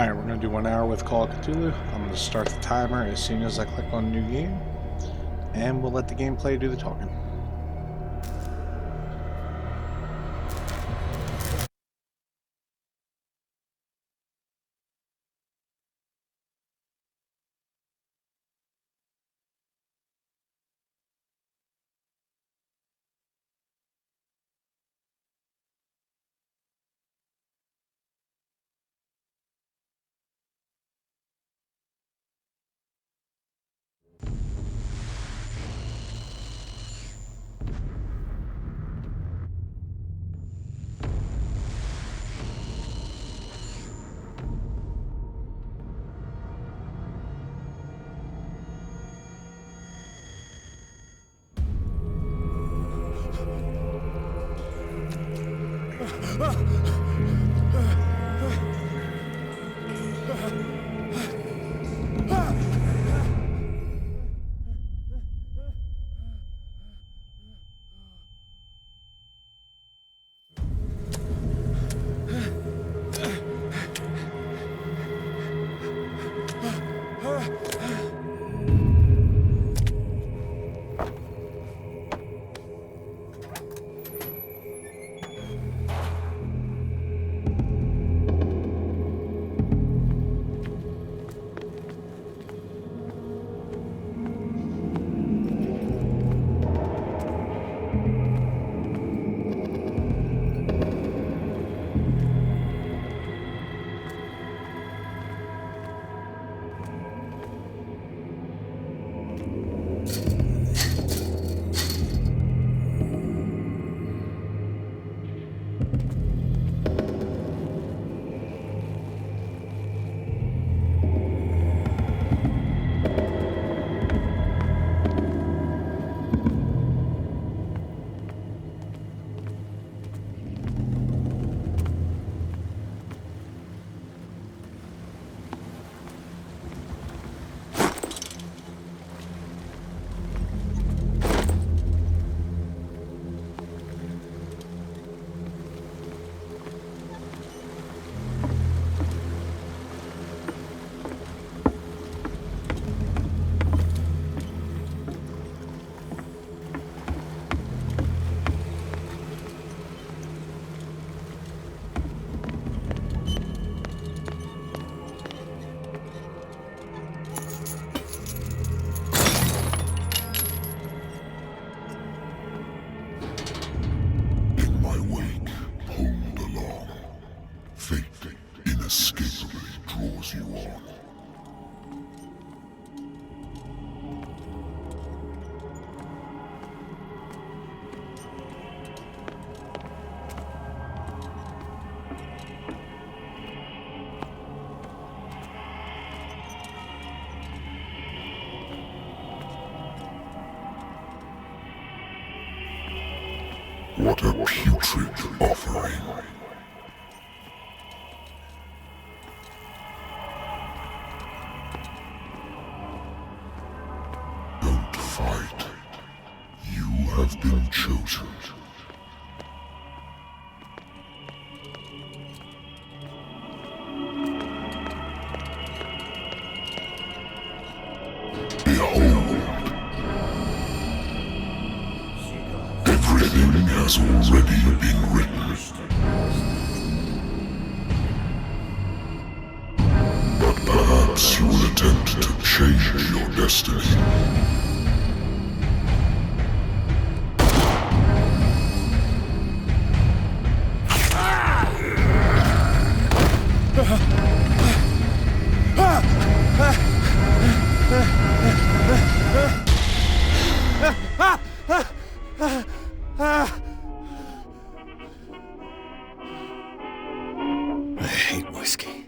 Alright, we're going to do 1 hour with Call of Cthulhu. I'm going to start the timer as soon as I click on New Game, and we'll let the gameplay do the talking. What a putrid offering. Don't fight. You have been chosen. Everything has already been written. But perhaps you will attempt to change your destiny. I hate whiskey.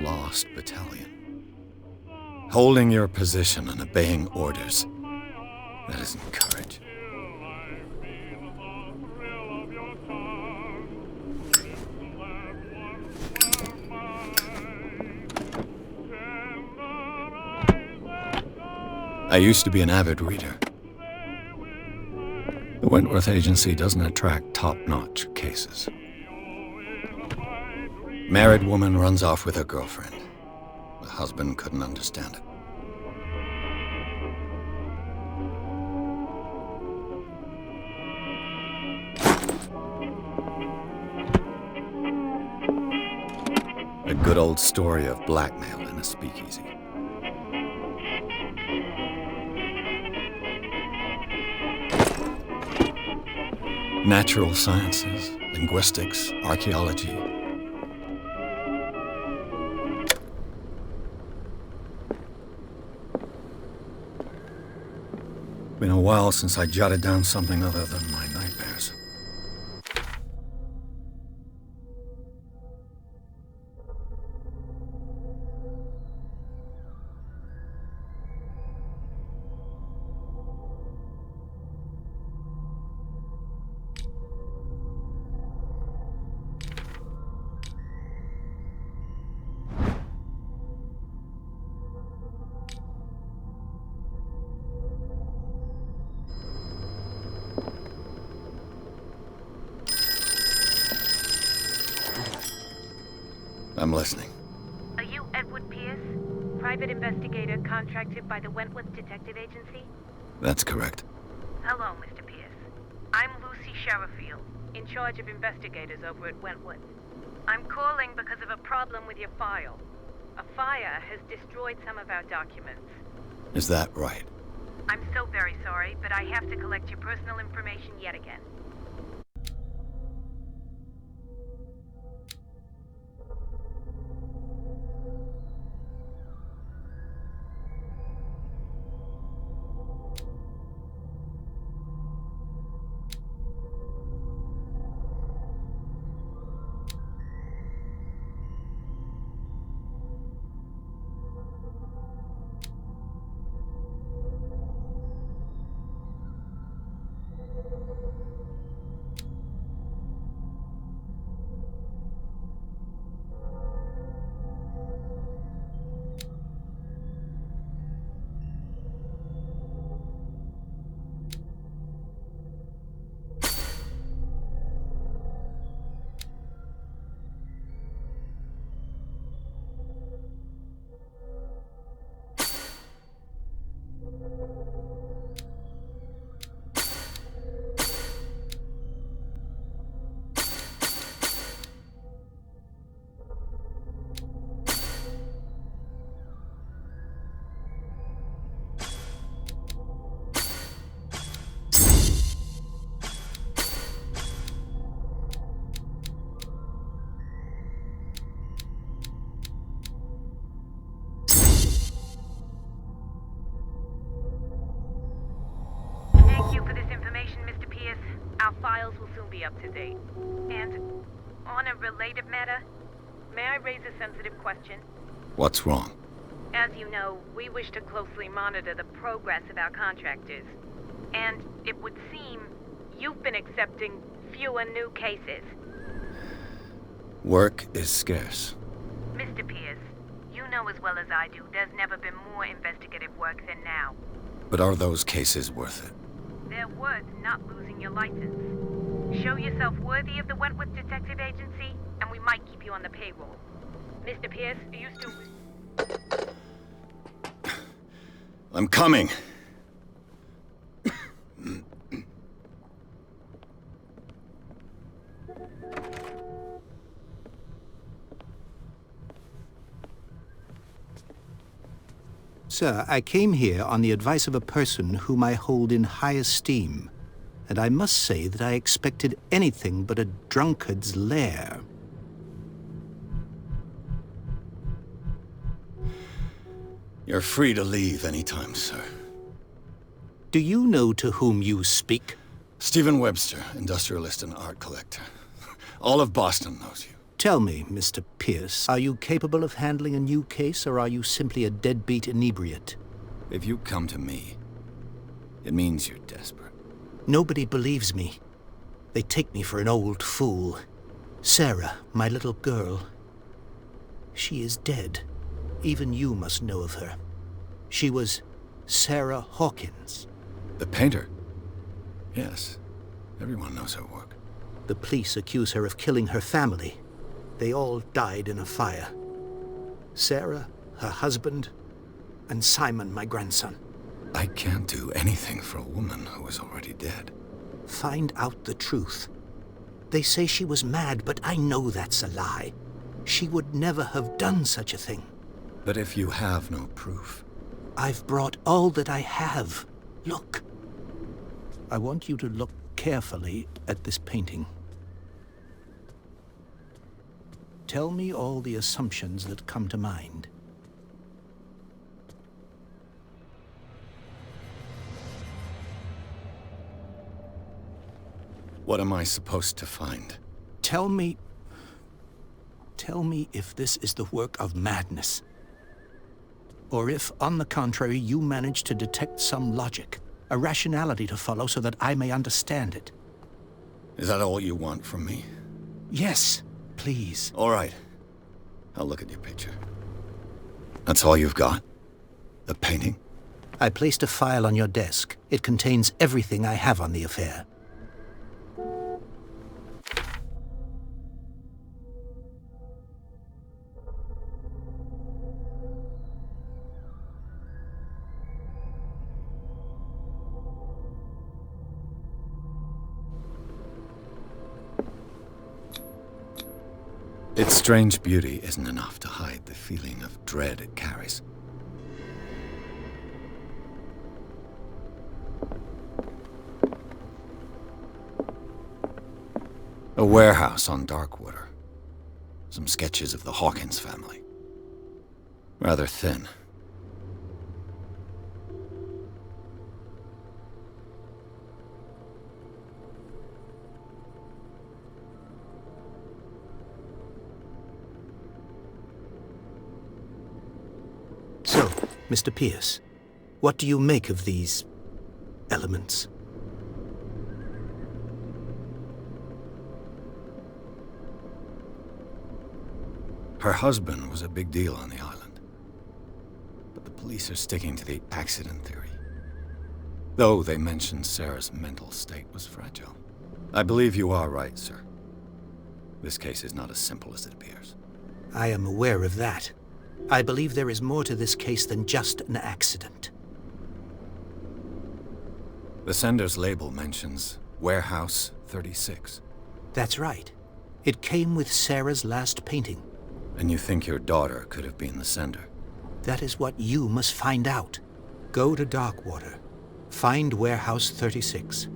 lost battalion. Holding your position and obeying orders. That isn't courage. I used to be an avid reader. The Wentworth Agency doesn't attract top-notch cases. Married woman runs off with her girlfriend. The husband couldn't understand it. A good old story of blackmail in a speakeasy. Natural sciences, linguistics, archaeology. Been a while since I jotted down something other than my nightmares. I'm listening. Are you Edward Pierce, private investigator contracted by the Wentworth Detective Agency? That's correct. Hello, Mr. Pierce. I'm Lucy Sherifield, in charge of investigators over at Wentworth. I'm calling because of a problem with your file. A fire has destroyed some of our documents. Is that right? I'm so very sorry, but I have to collect your personal information yet again. Thank you for this information, Mr. Pierce. Our files will soon be up to date. And on a related matter, may I raise a sensitive question? What's wrong? As you know, we wish to closely monitor the progress of our contractors. And it would seem you've been accepting fewer new cases. Work is scarce. Mr. Pierce, you know as well as I do, there's never been more investigative work than now. But are those cases worth it? They're worth not losing your license. Show yourself worthy of the Wentworth Detective Agency, and we might keep you on the payroll. Mr. Pierce, are you still... I'm coming. Sir, I came here on the advice of a person whom I hold in high esteem, and I must say that I expected anything but a drunkard's lair. You're free to leave anytime, sir. Do you know to whom you speak? Stephen Webster, industrialist and art collector. All of Boston knows you. Tell me, Mr. Pierce, are you capable of handling a new case, or are you simply a deadbeat inebriate? If you come to me, it means you're desperate. Nobody believes me. They take me for an old fool. Sarah, my little girl, she is dead. Even you must know of her. She was Sarah Hawkins. The painter? Yes. Everyone knows her work. The police accuse her of killing her family. They all died in a fire. Sarah, her husband, and Simon, my grandson. I can't do anything for a woman who is already dead. Find out the truth. They say she was mad, but I know that's a lie. She would never have done such a thing. But if you have no proof... I've brought all that I have. Look. I want you to look carefully at this painting. Tell me all the assumptions that come to mind. What am I supposed to find? Tell me if this is the work of madness. Or if, on the contrary, you manage to detect some logic, a rationality to follow so that I may understand it. Is that all you want from me? Yes, please. All right. I'll look at your picture. That's all you've got? The painting? I placed a file on your desk. It contains everything I have on the affair. Its strange beauty isn't enough to hide the feeling of dread it carries. A warehouse on Darkwater. Some sketches of the Hawkins family. Rather thin. So, Mr. Pierce, what do you make of these elements? Her husband was a big deal on the island. But the police are sticking to the accident theory. Though they mentioned Sarah's mental state was fragile. I believe you are right, sir. This case is not as simple as it appears. I am aware of that. I believe there is more to this case than just an accident. The sender's label mentions Warehouse 36. That's right. It came with Sarah's last painting. And you think your daughter could have been the sender? That is what you must find out. Go to Darkwater. Find Warehouse 36.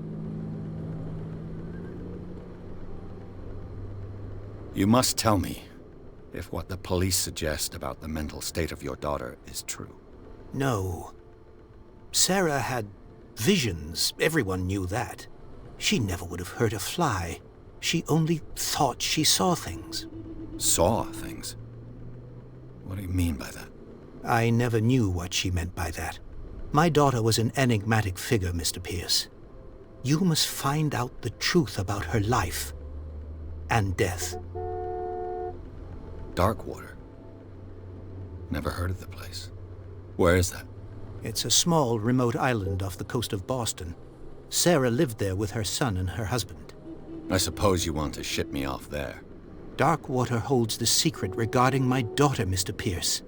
You must tell me if what the police suggest about the mental state of your daughter is true. No. Sarah had visions. Everyone knew that. She never would have hurt a fly. She only thought she saw things. Saw things? What do you mean by that? I never knew what she meant by that. My daughter was an enigmatic figure, Mr. Pierce. You must find out the truth about her life and death. Darkwater? Never heard of the place. Where is that? It's a small, remote island off the coast of Boston. Sarah lived there with her son and her husband. I suppose you want to ship me off there. Darkwater holds the secret regarding my daughter, Mr. Pierce.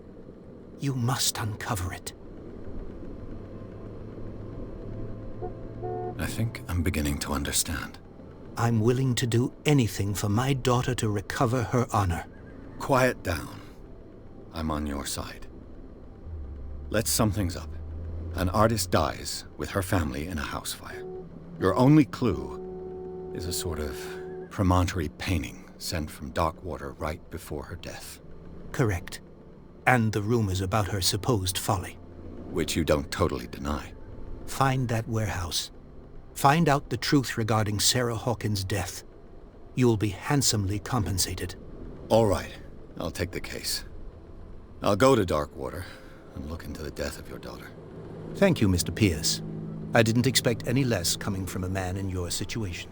You must uncover it. I think I'm beginning to understand. I'm willing to do anything for my daughter to recover her honor. Quiet down. I'm on your side. Let's sum things up. An artist dies with her family in a house fire. Your only clue is a sort of promontory painting sent from Darkwater right before her death. Correct. And the rumors about her supposed folly. Which you don't totally deny. Find that warehouse. Find out the truth regarding Sarah Hawkins' death. You'll be handsomely compensated. All right, I'll take the case. I'll go to Darkwater and look into the death of your daughter. Thank you, Mr. Pierce. I didn't expect any less coming from a man in your situation.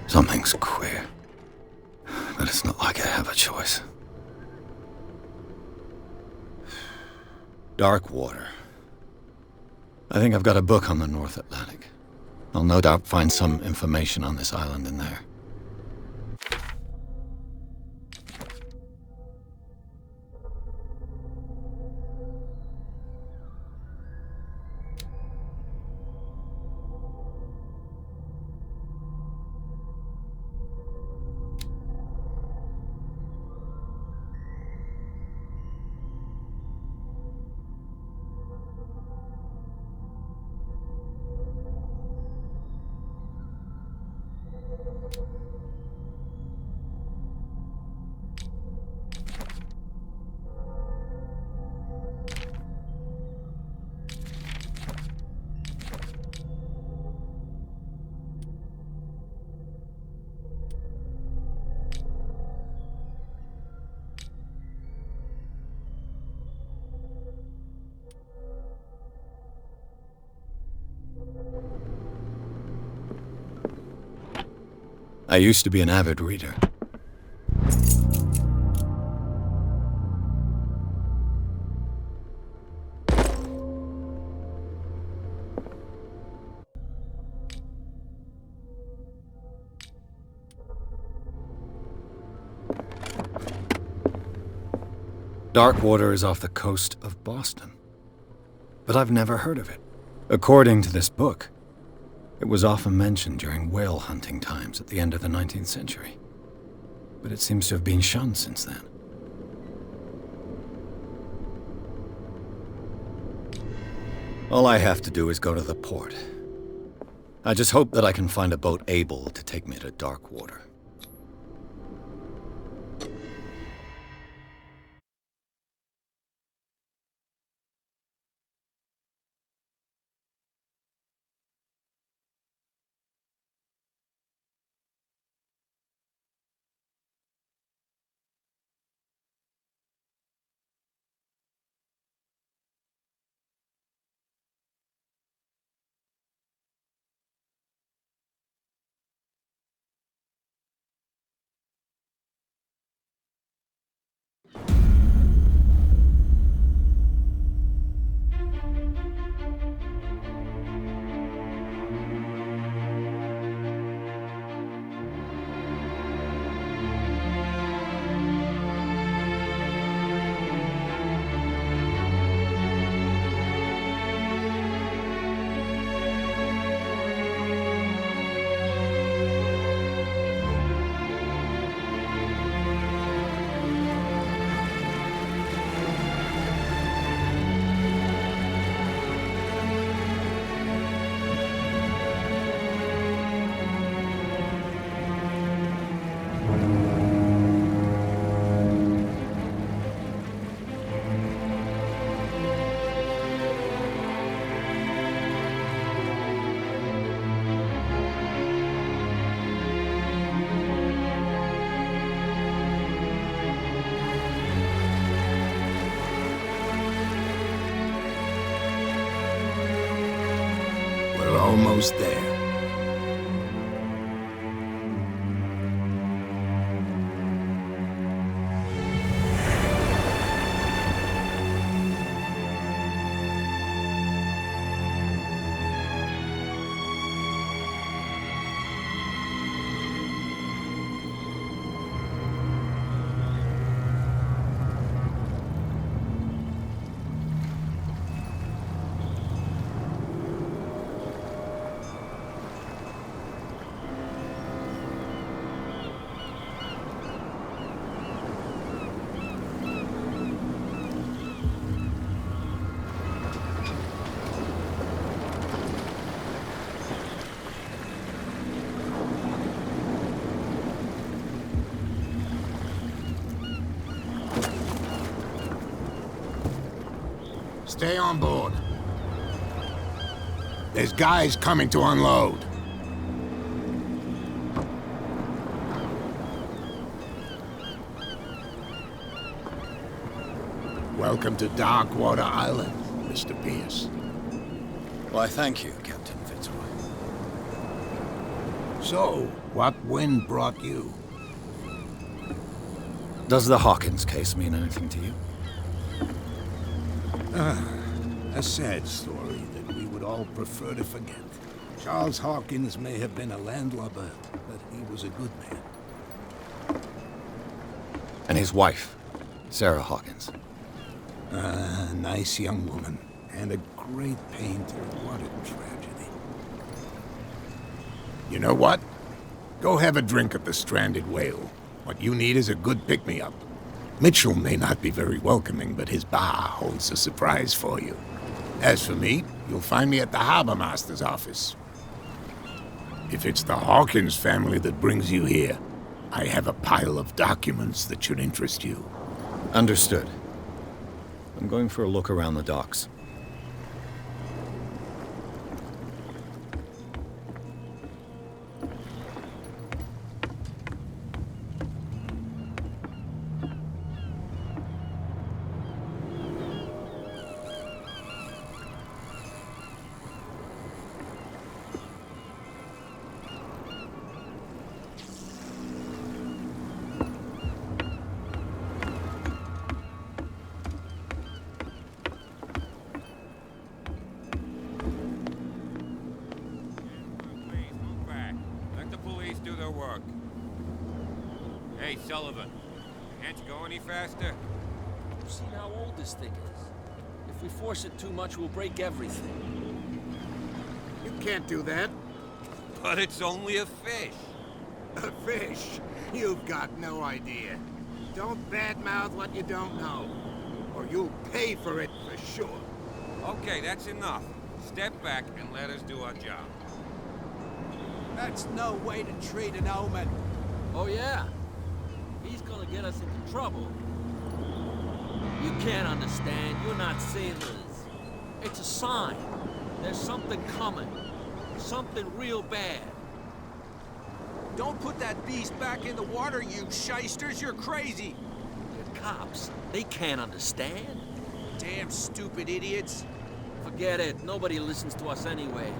Something's queer. But it's not like I have a choice. Darkwater. I think I've got a book on the North Atlantic. I'll no doubt find some information on this island in there. I used to be an avid reader. Darkwater is off the coast of Boston. But I've never heard of it. According to this book, it was often mentioned during whale hunting times at the end of the 19th century. But it seems to have been shunned since then. All I have to do is go to the port. I just hope that I can find a boat able to take me to Darkwater. We're almost there. Stay on board. There's guys coming to unload. Welcome to Darkwater Island, Mr. Pierce. Why, thank you, Captain Fitzroy. So, what wind brought you? Does the Hawkins case mean anything to you? A sad story that we would all prefer to forget. Charles Hawkins may have been a landlubber, but he was a good man. And his wife, Sarah Hawkins. A nice young woman, and a great painter. What a tragedy. You know what? Go have a drink at the Stranded Whale. What you need is a good pick-me-up. Mitchell may not be very welcoming, but his bar holds a surprise for you. As for me, you'll find me at the Harbor Master's office. If it's the Hawkins family that brings you here, I have a pile of documents that should interest you. Understood. I'm going for a look around the docks. Hey, Sullivan. Can't you go any faster? You've seen how old this thing is. If we force it too much, we'll break everything. You can't do that. But it's only a fish. A fish? You've got no idea. Don't badmouth what you don't know, or you'll pay for it for sure. Okay, that's enough. Step back and let us do our job. That's no way to treat an omen. Oh, yeah? He's gonna get us into trouble. You can't understand. You're not sailors. It's a sign. There's something coming. Something real bad. Don't put that beast back in the water, you shysters. You're crazy. They're cops. They can't understand. Damn stupid idiots. Forget it. Nobody listens to us anyway.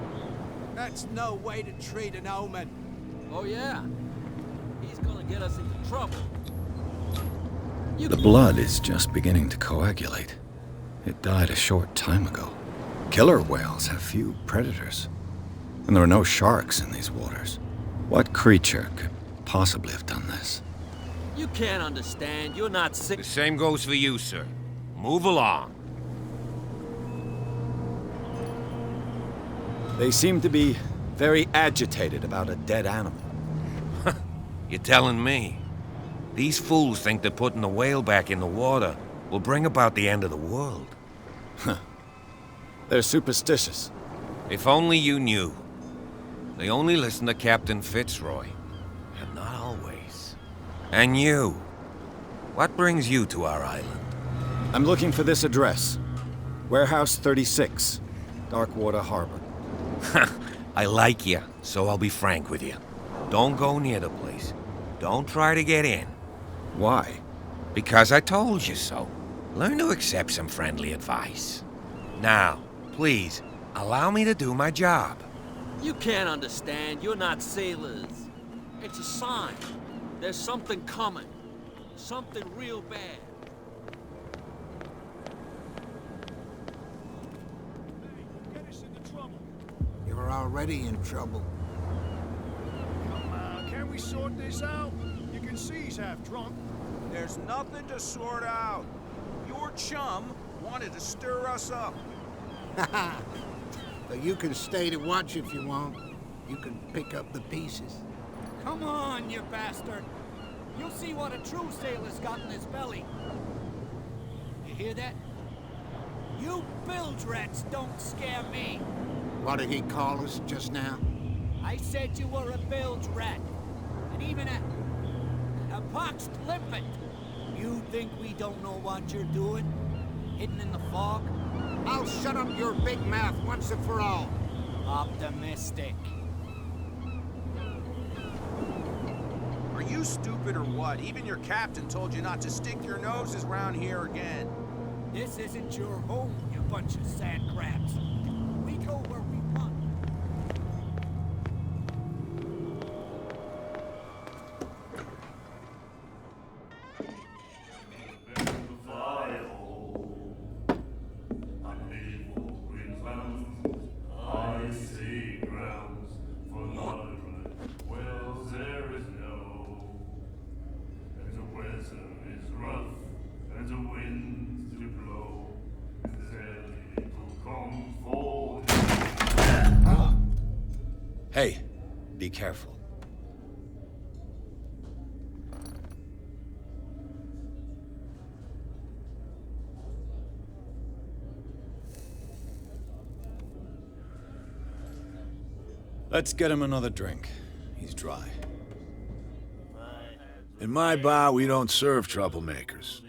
That's no way to treat an omen. Oh, yeah? He's gonna get us into trouble. The blood is just beginning to coagulate. It died a short time ago. Killer whales have few predators. And there are no sharks in these waters. What creature could possibly have done this? You can't understand. You're not sick. The same goes for you, sir. Move along. They seem to be very agitated about a dead animal. You're telling me? These fools think that putting the whale back in the water will bring about the end of the world. They're superstitious. If only you knew. They only listen to Captain Fitzroy. And not always. And you. What brings you to our island? I'm looking for this address. Warehouse 36, Darkwater Harbor. I like you, so I'll be frank with you. Don't go near the place. Don't try to get in. Why? Because I told you so. Learn to accept some friendly advice. Now, please, allow me to do my job. You can't understand. You're not sailors. It's a sign. There's something coming. Something real bad. You're already in trouble. Come on, can we sort this out? You can see he's half drunk. There's nothing to sort out. Your chum wanted to stir us up. But you can stay to watch if you want. You can pick up the pieces. Come on, you bastard. You'll see what a true sailor's got in his belly. You hear that? You bilge rats don't scare me. What did he call us just now? I said you were a bilge rat. And even a poxed limpet. You think we don't know what you're doing? Hidden in the fog? I'll shut up your big mouth once and for all. Optimistic. Are you stupid or what? Even your captain told you not to stick your noses around here again. This isn't your home, you bunch of sand crabs. We go where we want. Hey, be careful. Let's get him another drink. He's dry. In my bar, we don't serve troublemakers.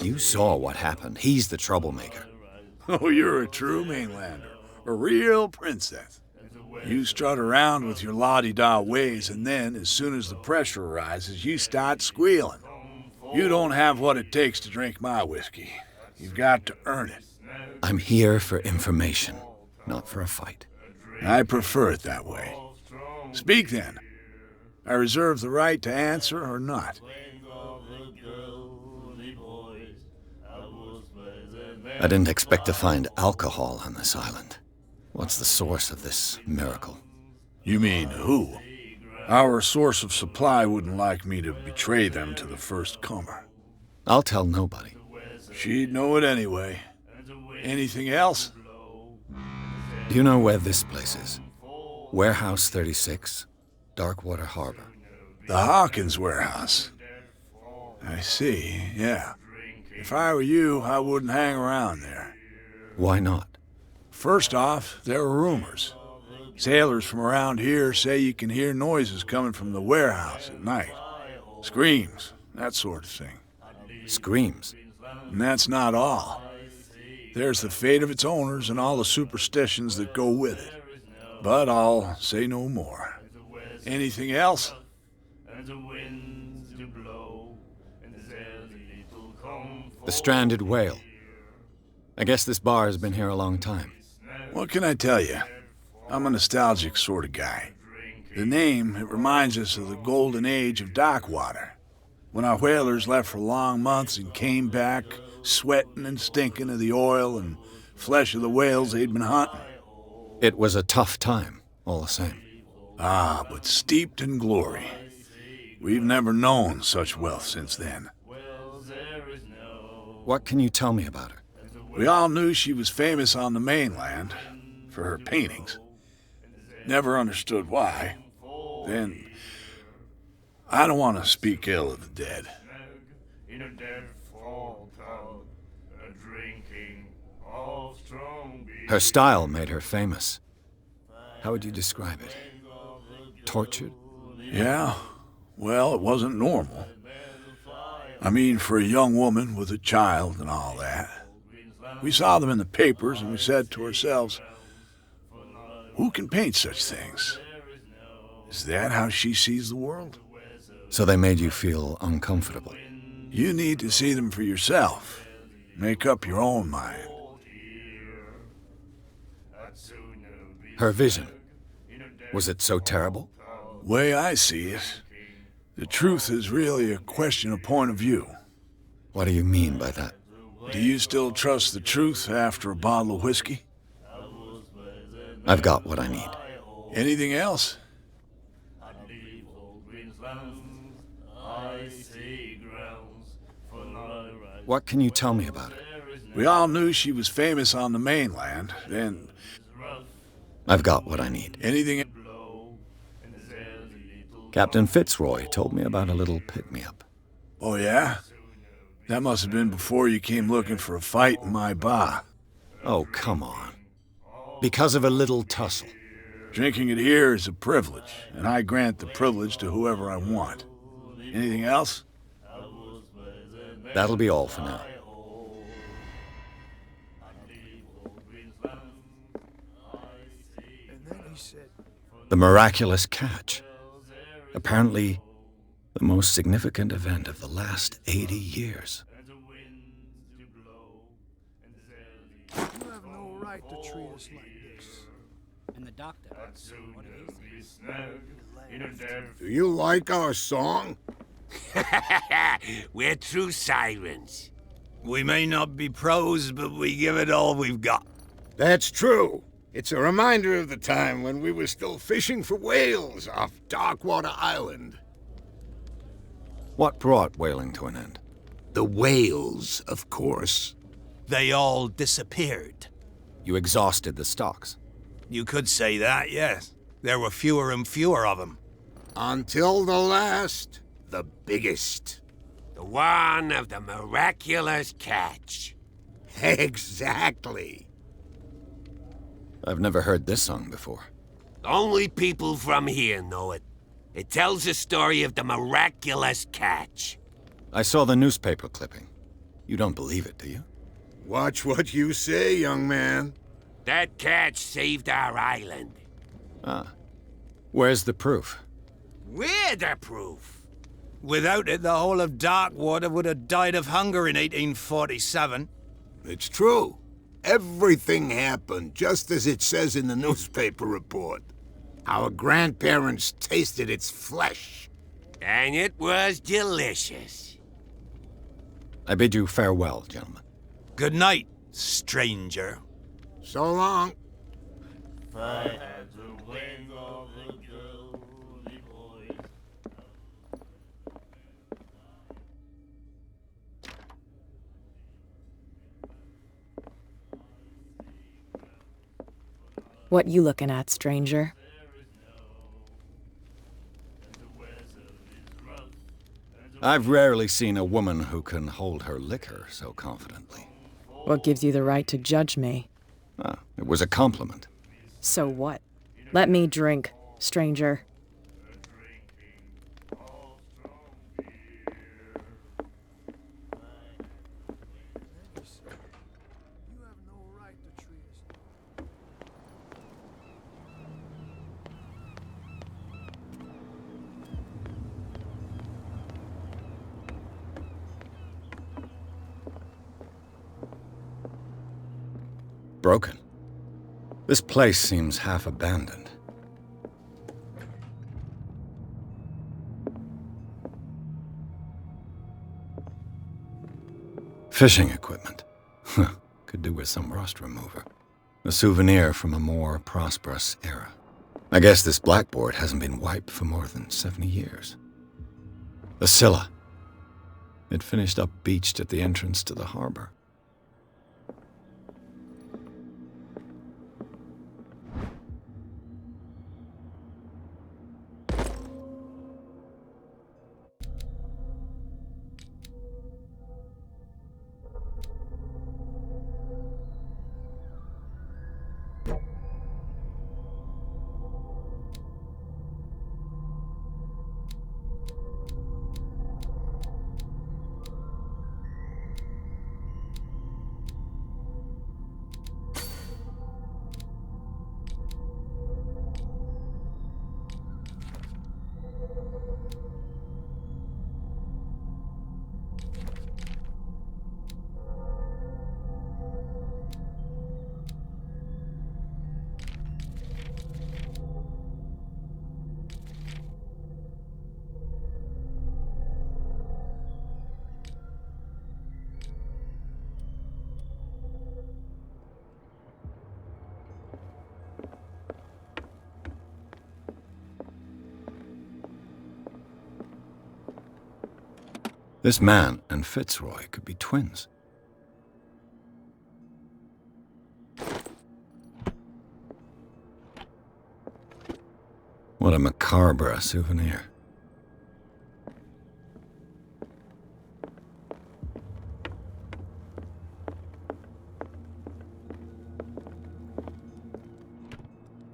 You saw what happened. He's the troublemaker. Oh, you're a true mainlander. A real princess. You strut around with your la-di-da ways, and then, as soon as the pressure arises, you start squealing. You don't have what it takes to drink my whiskey. You've got to earn it. I'm here for information, not for a fight. I prefer it that way. Speak then. I reserve the right to answer or not. I didn't expect to find alcohol on this island. What's the source of this miracle? You mean who? Our source of supply wouldn't like me to betray them to the first comer. I'll tell nobody. She'd know it anyway. Anything else? Do you know where this place is? Warehouse 36, Darkwater Harbor. The Hawkins warehouse. I see, yeah. If I were you, I wouldn't hang around there. Why not? First off, there are rumors. Sailors from around here say you can hear noises coming from the warehouse at night. Screams, that sort of thing. Screams? And that's not all. There's the fate of its owners and all the superstitions that go with it. But I'll say no more. Anything else? The stranded whale. I guess this bar has been here a long time. What can I tell you? I'm a nostalgic sort of guy. The name, it reminds us of the golden age of Darkwater, when our whalers left for long months and came back sweating and stinking of the oil and flesh of the whales they'd been hunting. It was a tough time, all the same. Ah, but steeped in glory. We've never known such wealth since then. What can you tell me about her? We all knew she was famous on the mainland for her paintings. Never understood why. Then, I don't want to speak ill of the dead. Her style made her famous. How would you describe it? Tortured? Yeah, well, it wasn't normal. I mean, for a young woman with a child and all that. We saw them in the papers and we said to ourselves, who can paint such things? Is that how she sees the world? So they made you feel uncomfortable? You need to see them for yourself. Make up your own mind. Her vision. Was it so terrible? Way I see it, the truth is really a question of point of view. What do you mean by that? Do you still trust the truth after a bottle of whiskey? I've got what I need. Anything else? What can you tell me about her? We all knew she was famous on the mainland, then... I've got what I need. Anything... Captain Fitzroy told me about a little pick-me-up. Oh, yeah? That must have been before you came looking for a fight in my bar. Oh, come on. Because of a little tussle. Drinking it here is a privilege, and I grant the privilege to whoever I want. Anything else? That'll be all for now. The miraculous catch. Apparently, the most significant event of the last 80 years. You have no right to treat us like this. And the doctor, what did he say? Do you like our song? We're true sirens. We may not be pros, but we give it all we've got. That's true. It's a reminder of the time when we were still fishing for whales off Darkwater Island. What brought whaling to an end? The whales, of course. They all disappeared. You exhausted the stocks. You could say that, yes. There were fewer and fewer of them. Until the last, the biggest. The one of the miraculous catch. Exactly. I've never heard this song before. Only people from here know it. It tells the story of the miraculous catch. I saw the newspaper clipping. You don't believe it, do you? Watch what you say, young man. That catch saved our island. Ah. Where's the proof? We're the proof. Without it, the whole of Darkwater would have died of hunger in 1847. It's true. Everything happened just as it says in the newspaper report. Our grandparents tasted its flesh. And it was delicious. I bid you farewell, gentlemen. Good night, stranger. So long. What you looking at, stranger? I've rarely seen a woman who can hold her liquor so confidently. What gives you the right to judge me? Ah, it was a compliment. So what? Let me drink, stranger. Broken. This place seems half abandoned. Fishing equipment. Could do with some rust remover. A souvenir from a more prosperous era. I guess this blackboard hasn't been wiped for more than 70 years. The Scylla. It finished up beached at the entrance to the harbor. This man and Fitzroy could be twins. What a macabre souvenir.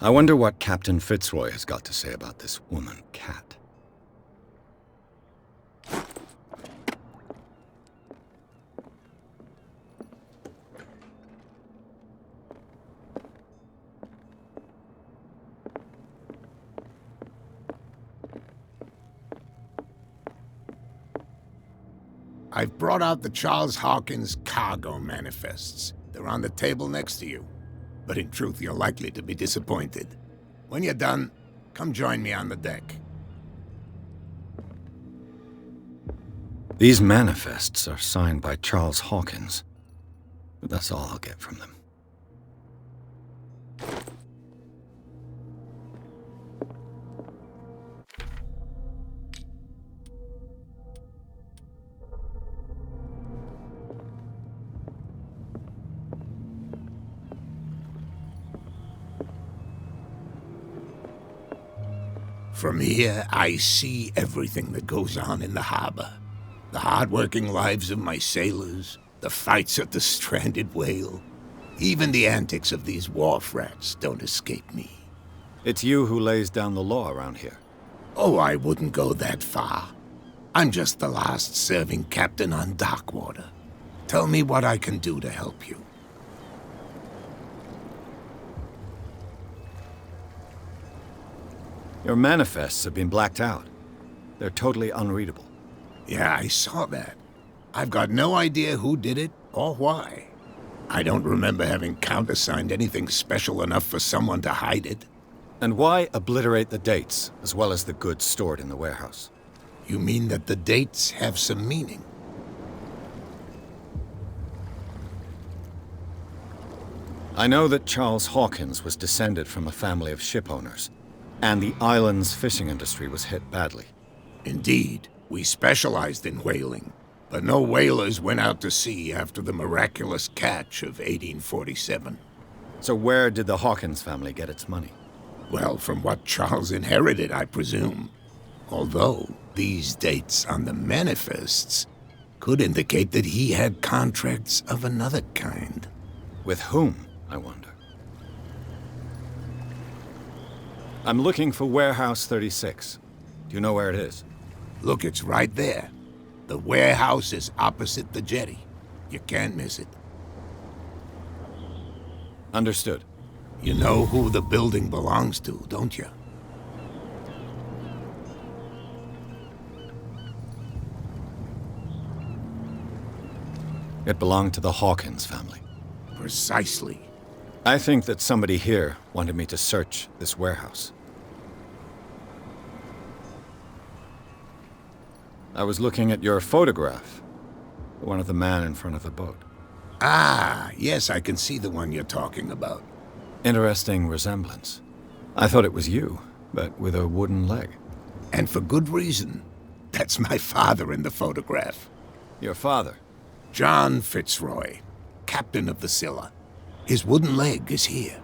I wonder what Captain Fitzroy has got to say about this woman, Cat. I've brought out the Charles Hawkins cargo manifests. They're on the table next to you. But in truth, you're likely to be disappointed. When you're done, come join me on the deck. These manifests are signed by Charles Hawkins, but that's all I'll get from them. From here, I see everything that goes on in the harbor. The hard-working lives of my sailors, the fights at the stranded whale. Even the antics of these wharf rats don't escape me. It's you who lays down the law around here. Oh, I wouldn't go that far. I'm just the last serving captain on Darkwater. Tell me what I can do to help you. Your manifests have been blacked out. They're totally unreadable. Yeah, I saw that. I've got no idea who did it or why. I don't remember having countersigned anything special enough for someone to hide it. And why obliterate the dates, as well as the goods stored in the warehouse? You mean that the dates have some meaning? I know that Charles Hawkins was descended from a family of ship owners, and the island's fishing industry was hit badly. Indeed, we specialized in whaling, but no whalers went out to sea after the miraculous catch of 1847. So where did the Hawkins family get its money? Well, from what Charles inherited, I presume. Although, these dates on the manifests could indicate that he had contracts of another kind. With whom, I wonder? I'm looking for Warehouse 36. Do you know where it is? Look, it's right there. The warehouse is opposite the jetty. You can't miss it. Understood. You know who the building belongs to, don't you? It belonged to the Hawkins family. Precisely. I think that somebody here wanted me to search this warehouse. I was looking at your photograph, the one of the man in front of the boat. Ah, yes, I can see the one you're talking about. Interesting resemblance. I thought it was you, but with a wooden leg. And for good reason. That's my father in the photograph. Your father? John Fitzroy, captain of the Scylla. His wooden leg is here.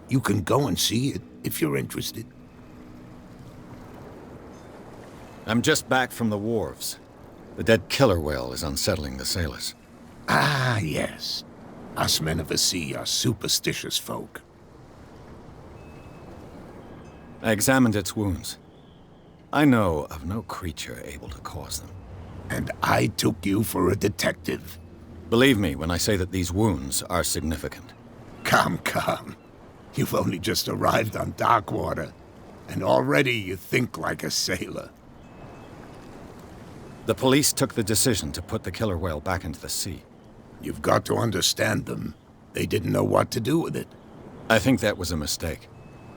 You can go and see it if you're interested. I'm just back from the wharves. The dead killer whale is unsettling the sailors. Ah, yes. Us men of the sea are superstitious folk. I examined its wounds. I know of no creature able to cause them. And I took you for a detective. Believe me when I say that these wounds are significant. Come, come. You've only just arrived on Darkwater, and already you think like a sailor. The police took the decision to put the killer whale back into the sea. You've got to understand them. They didn't know what to do with it. I think that was a mistake.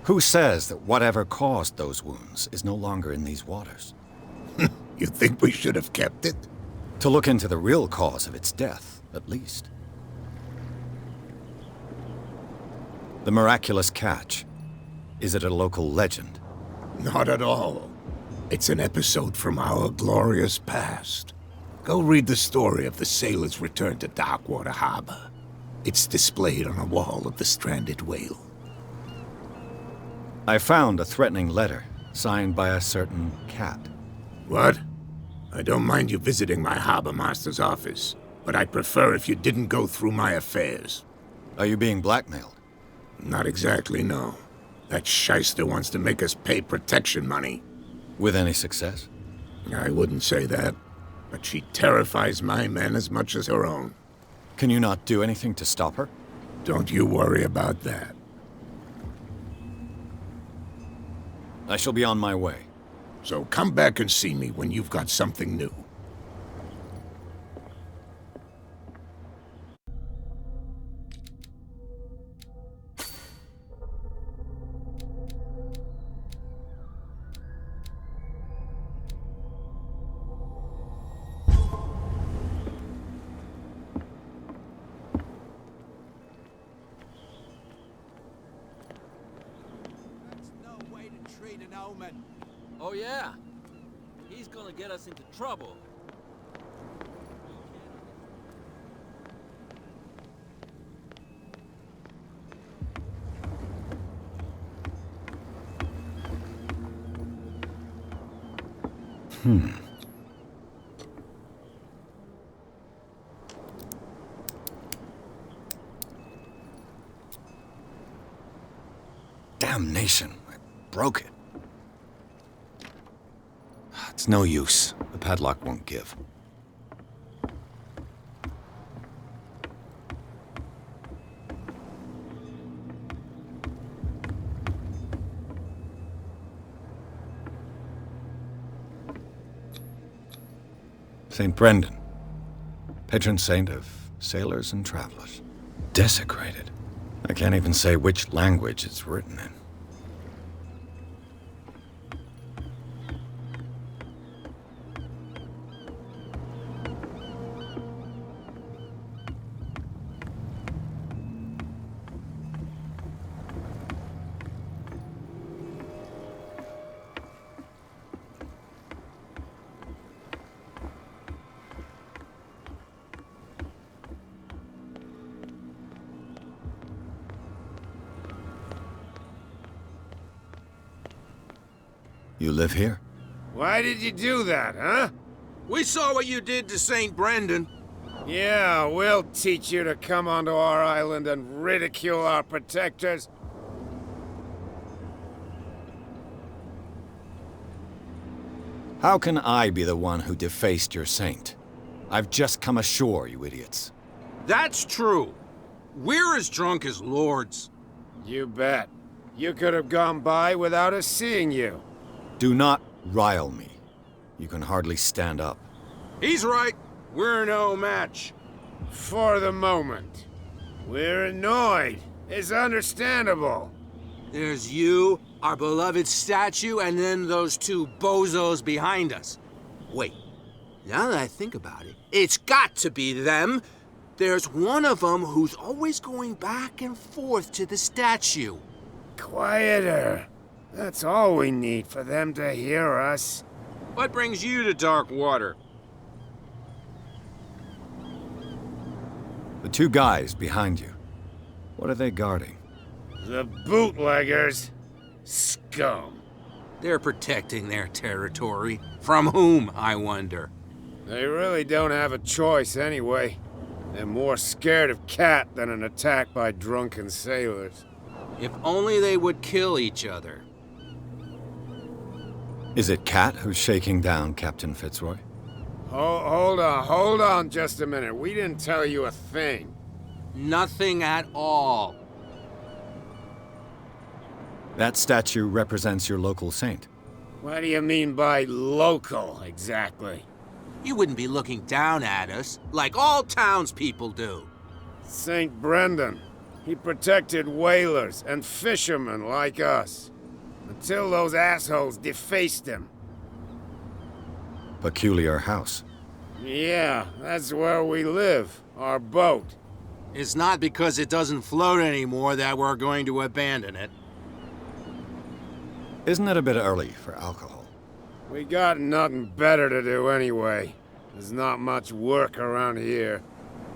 Who says that whatever caused those wounds is no longer in these waters? You think we should have kept it? To look into the real cause of its death, at least. The miraculous catch. Is it a local legend? Not at all. It's an episode from our glorious past. Go read the story of the sailor's return to Darkwater Harbor. It's displayed on a wall of the stranded whale. I found a threatening letter, signed by a certain cat. What? I don't mind you visiting my harbor master's office, but I'd prefer if you didn't go through my affairs. Are you being blackmailed? Not exactly, no. That shyster wants to make us pay protection money. With any success? I wouldn't say that, but she terrifies my men as much as her own. Can you not do anything to stop her? Don't you worry about that. I shall be on my way. So come back and see me when you've got something new. ain't an omen. Oh yeah? He's gonna get us into trouble. Damnation, I broke it. It's no use. The padlock won't give. St. Brendan, patron saint of sailors and travelers. Desecrated. I can't even say which language it's written in. You live here? Why did you do that, huh? We saw what you did to St. Brendan. Yeah, we'll teach you to come onto our island and ridicule our protectors. How can I be the one who defaced your saint? I've just come ashore, you idiots. That's true. We're as drunk as lords. You bet. You could have gone by without us seeing you. Do not rile me. You can hardly stand up. He's right. We're no match. For the moment. We're annoyed. It's understandable. There's you, our beloved statue, and then those two bozos behind us. Wait, now that I think about it, it's got to be them. There's one of them who's always going back and forth to the statue. Quieter. That's all we need for them to hear us. What brings you to dark water? The two guys behind you. What are they guarding? The bootleggers. Scum. They're protecting their territory. From whom, I wonder? They really don't have a choice anyway. They're more scared of Cat than an attack by drunken sailors. If only they would kill each other. Is it Cat who's shaking down Captain Fitzroy? Hold on just a minute. We didn't tell you a thing. Nothing at all. That statue represents your local saint. What do you mean by local, exactly? You wouldn't be looking down at us, like all townspeople do. St. Brendan. He protected whalers and fishermen like us. Until those assholes defaced him. Peculiar house. Yeah, that's where we live. Our boat. It's not because it doesn't float anymore that we're going to abandon it. Isn't it a bit early for alcohol? We got nothing better to do anyway. There's not much work around here.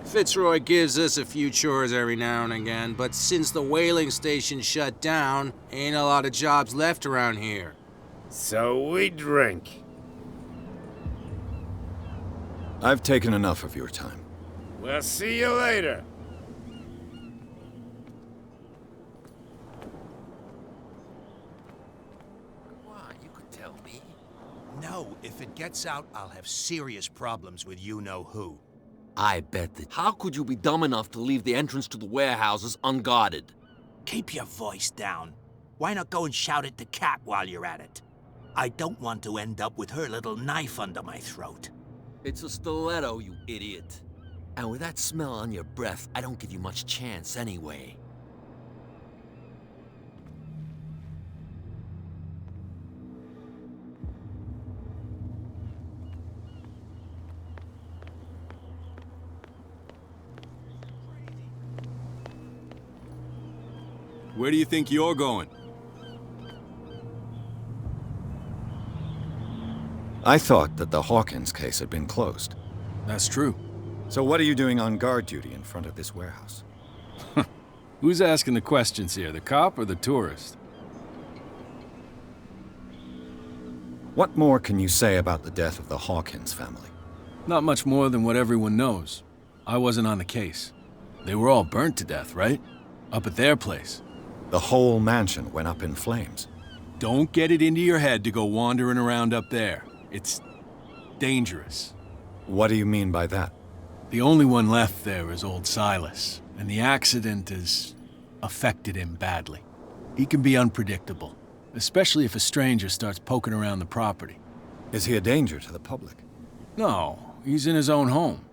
Fitzroy gives us a few chores every now and again, but since the whaling station shut down, ain't a lot of jobs left around here. So we drink. I've taken enough of your time. We'll see you later. Come on, you could tell me. No, if it gets out, I'll have serious problems with you-know-who. I bet that. How could you be dumb enough to leave the entrance to the warehouses unguarded? Keep your voice down. Why not go and shout it to Cat while you're at it? I don't want to end up with her little knife under my throat. It's a stiletto, you idiot. And with that smell on your breath, I don't give you much chance anyway. Where do you think you're going? I thought that the Hawkins case had been closed. That's true. So what are you doing on guard duty in front of this warehouse? Who's asking the questions here, the cop or the tourist? What more can you say about the death of the Hawkins family? Not much more than what everyone knows. I wasn't on the case. They were all burnt to death, right? Up at their place. The whole mansion went up in flames. Don't get it into your head to go wandering around up there. It's dangerous. What do you mean by that? The only one left there is old Silas, and the accident has affected him badly. He can be unpredictable, especially if a stranger starts poking around the property. Is he a danger to the public? No, he's in his own home.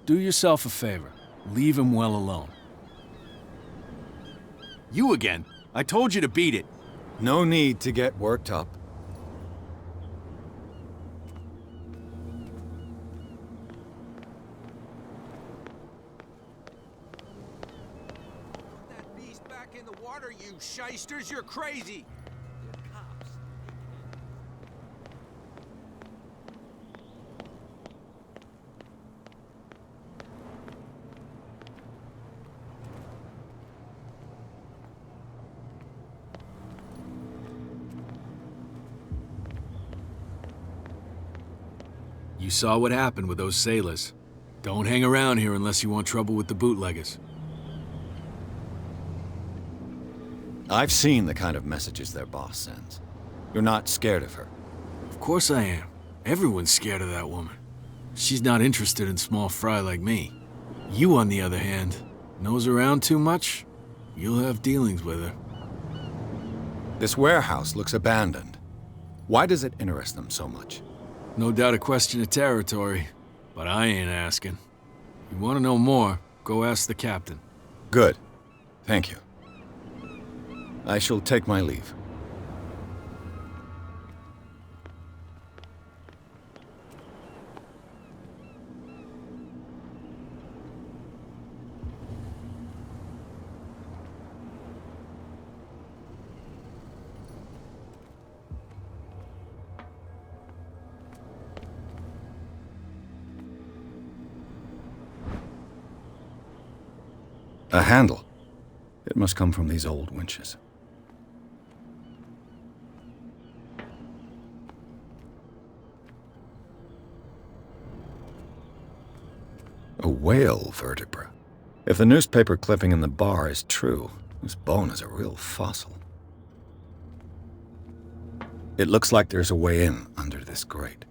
Do yourself a favor. Leave him well alone. You again. I told you to beat it. No need to get worked up. Put that beast back in the water, you shysters! You're crazy! They're cops. You saw what happened with those sailors. Don't hang around here unless you want trouble with the bootleggers. I've seen the kind of messages their boss sends. You're not scared of her. Of course I am. Everyone's scared of that woman. She's not interested in small fry like me. You, on the other hand, nose around too much, you'll have dealings with her. This warehouse looks abandoned. Why does it interest them so much? No doubt a question of territory, but I ain't asking. If you want to know more, go ask the captain. Good. Thank you. I shall take my leave. A handle. It must come from these old winches. A whale vertebra. If the newspaper clipping in the bar is true, this bone is a real fossil. It looks like there's a way in under this grate.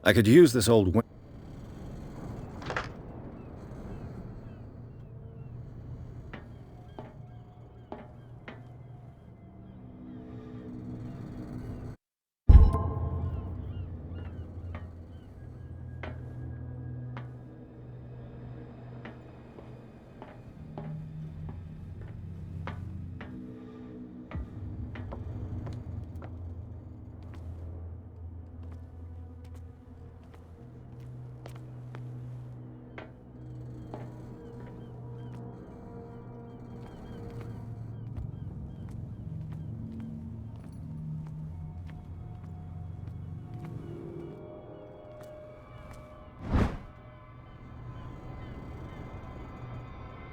I could use this old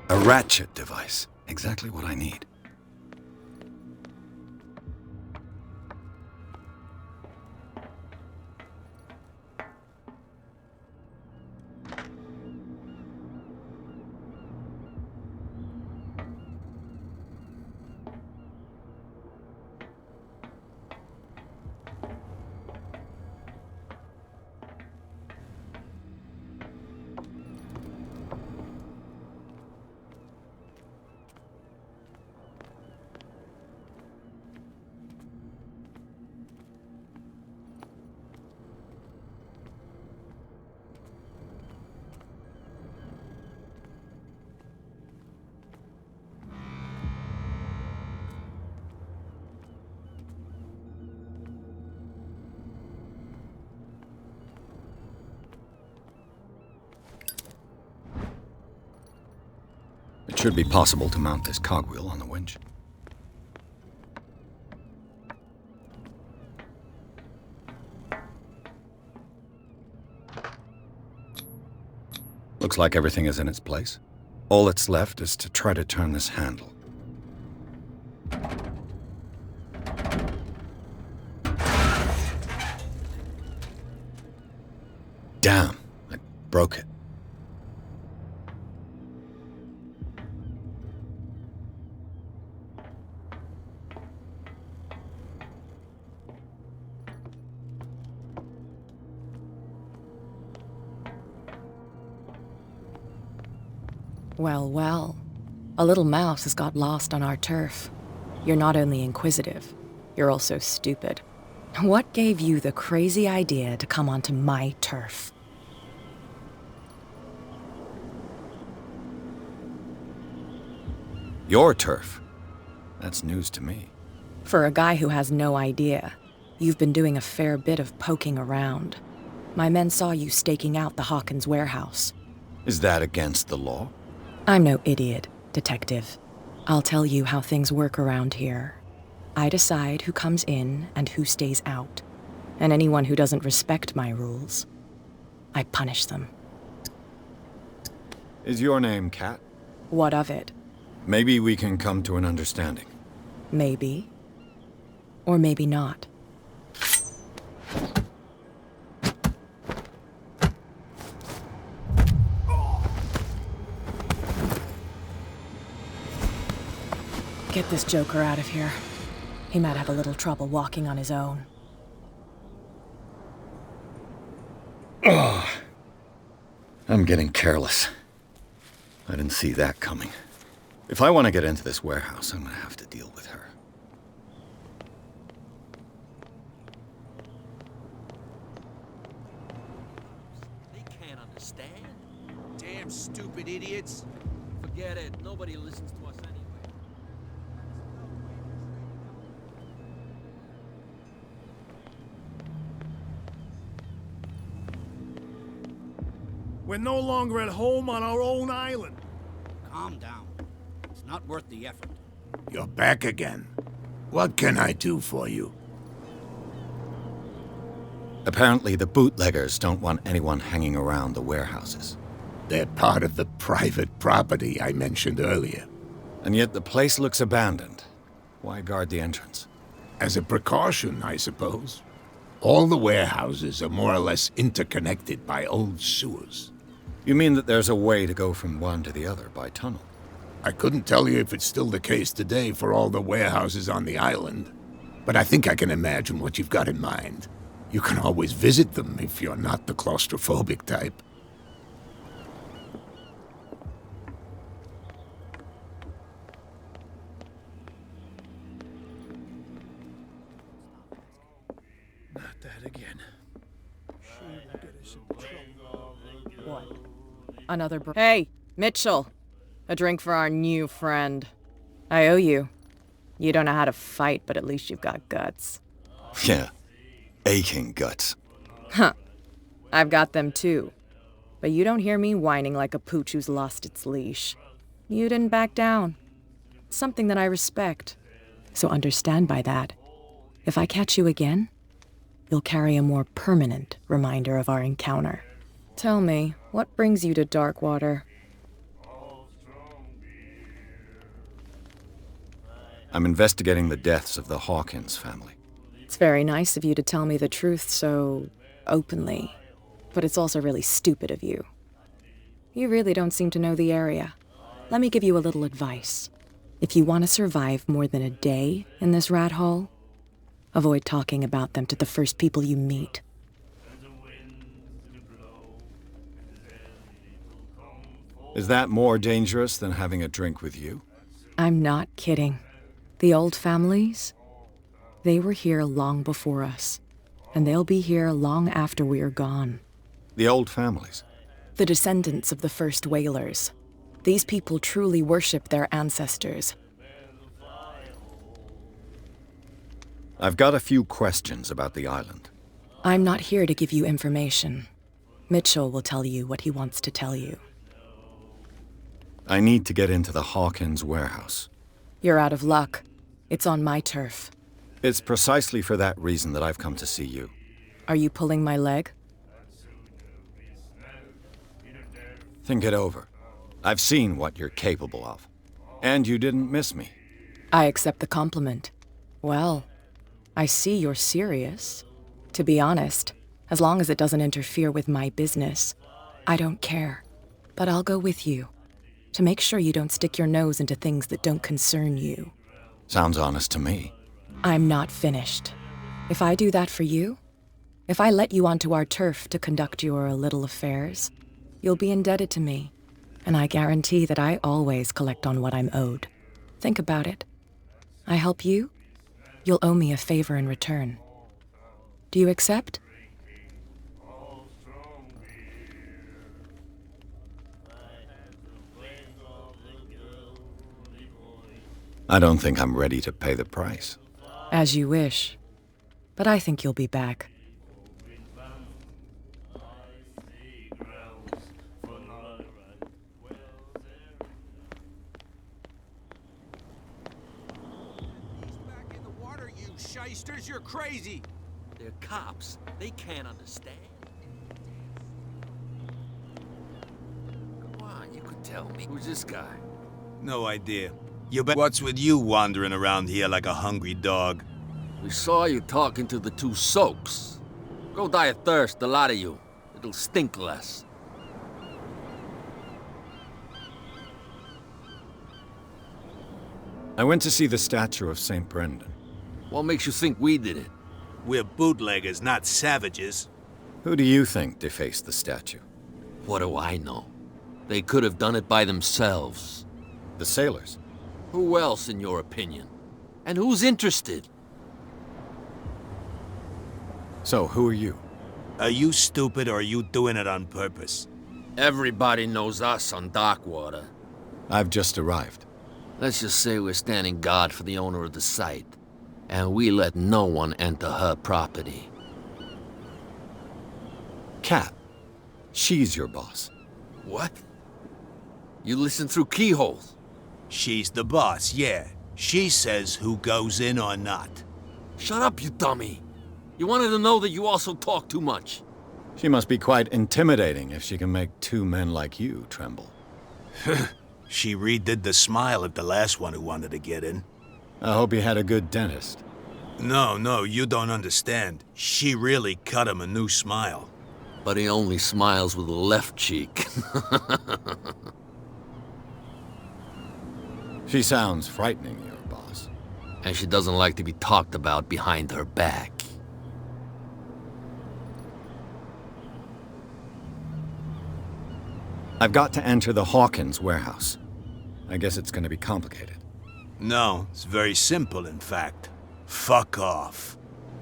A ratchet device. Exactly what I need. Should be possible to mount this cogwheel on the winch. Looks like everything is in its place. All that's left is to try to turn this handle. Damn, I broke it. Well, well. A little mouse has got lost on our turf. You're not only inquisitive, you're also stupid. What gave you the crazy idea to come onto my turf? Your turf? That's news to me. For a guy who has no idea, you've been doing a fair bit of poking around. My men saw you staking out the Hawkins warehouse. Is that against the law? I'm no idiot, Detective. I'll tell you how things work around here. I decide who comes in and who stays out. And anyone who doesn't respect my rules, I punish them. Is your name Kat? What of it? Maybe we can come to an understanding. Maybe. Or maybe not. Get this joker out of here. He might have a little trouble walking on his own. Oh, I'm getting careless. I didn't see that coming. If I want to get into this warehouse, I'm going to have to deal with her. They can't understand. Damn stupid idiots. Forget it. Nobody listens to us anyway. We're no longer at home on our own island. Calm down. It's not worth the effort. You're back again. What can I do for you? Apparently, the bootleggers don't want anyone hanging around the warehouses. They're part of the private property I mentioned earlier. And yet the place looks abandoned. Why guard the entrance? As a precaution, I suppose. All the warehouses are more or less interconnected by old sewers. You mean that there's a way to go from one to the other by tunnel? I couldn't tell you if it's still the case today for all the warehouses on the island, but I think I can imagine what you've got in mind. You can always visit them if you're not the claustrophobic type. Not that again. She will get us into trouble. What? Another Hey, Mitchell! A drink for our new friend. I owe you. You don't know how to fight, but at least you've got guts. Yeah. Aching guts. Huh. I've got them too. But you don't hear me whining like a pooch who's lost its leash. You didn't back down. Something that I respect. So understand by that, if I catch you again, you'll carry a more permanent reminder of our encounter. Tell me, what brings you to Darkwater? I'm investigating the deaths of the Hawkins family. It's very nice of you to tell me the truth so openly, but it's also really stupid of you. You really don't seem to know the area. Let me give you a little advice. If you want to survive more than a day in this rat hole, avoid talking about them to the first people you meet. Is that more dangerous than having a drink with you? I'm not kidding. The old families, they were here long before us, and they'll be here long after we are gone. The old families? The descendants of the first whalers. These people truly worship their ancestors. I've got a few questions about the island. I'm not here to give you information. Mitchell will tell you what he wants to tell you. I need to get into the Hawkins warehouse. You're out of luck. It's on my turf. It's precisely for that reason that I've come to see you. Are you pulling my leg? Think it over. I've seen what you're capable of. And you didn't miss me. I accept the compliment. Well, I see you're serious. To be honest, as long as it doesn't interfere with my business, I don't care. But I'll go with you, to make sure you don't stick your nose into things that don't concern you. Sounds honest to me. I'm not finished. If I do that for you, if I let you onto our turf to conduct your little affairs, you'll be indebted to me, and I guarantee that I always collect on what I'm owed. Think about it. I help you, you'll owe me a favor in return. Do you accept? I don't think I'm ready to pay the price. As you wish. But I think you'll be back. Shysters, you're crazy! They're cops. They can't understand. Come on, you could tell me. Who's this guy? No idea. You bet. What's with you wandering around here like a hungry dog? We saw you talking to the two soaps. Go die of thirst, the lot of you. It'll stink less. I went to see the statue of St. Brendan. What makes you think we did it? We're bootleggers, not savages. Who do you think defaced the statue? What do I know? They could have done it by themselves. The sailors? Who else, in your opinion? And who's interested? So, who are you? Are you stupid or are you doing it on purpose? Everybody knows us on Darkwater. I've just arrived. Let's just say we're standing guard for the owner of the site. And we let no one enter her property. Cat. She's your boss. What? You listen through keyholes? She's the boss, yeah. She says who goes in or not. Shut up, you dummy. You wanted to know that you also talk too much. She must be quite intimidating if she can make two men like you tremble. She redid the smile at the last one who wanted to get in. I hope he had a good dentist. No, you don't understand. She really cut him a new smile. But he only smiles with the left cheek. She sounds frightening, your boss. And she doesn't like to be talked about behind her back. I've got to enter the Hawkins warehouse. I guess it's going to be complicated. No, it's very simple, in fact. Fuck off.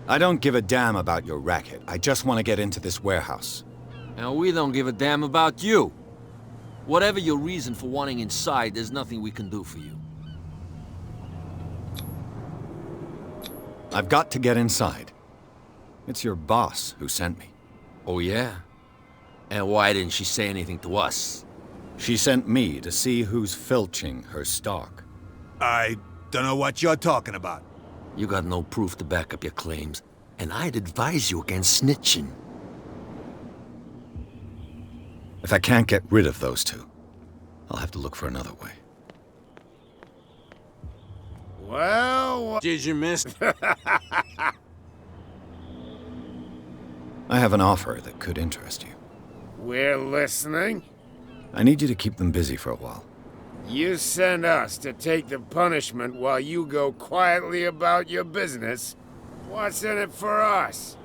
I don't give a damn about your racket. I just want to get into this warehouse. And we don't give a damn about you. Whatever your reason for wanting inside, there's nothing we can do for you. I've got to get inside. It's your boss who sent me. Oh, yeah? And why didn't she say anything to us? She sent me to see who's filching her stock. I don't know what you're talking about. You got no proof to back up your claims, and I'd advise you against snitching. If I can't get rid of those two, I'll have to look for another way. Well, what did you miss? I have an offer that could interest you. We're listening. I need you to keep them busy for a while. You send us to take the punishment while you go quietly about your business. What's in it for us?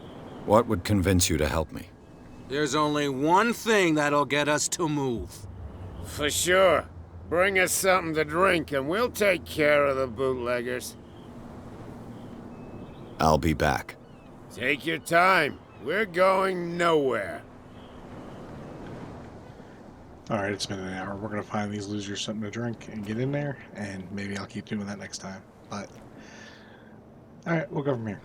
What would convince you to help me? There's only one thing that'll get us to move. For sure. Bring us something to drink and we'll take care of the bootleggers. I'll be back. Take your time. We're going nowhere. Alright, it's been an hour. We're going to find these losers something to drink and get in there, and maybe I'll keep doing that next time. But, alright, we'll go from here.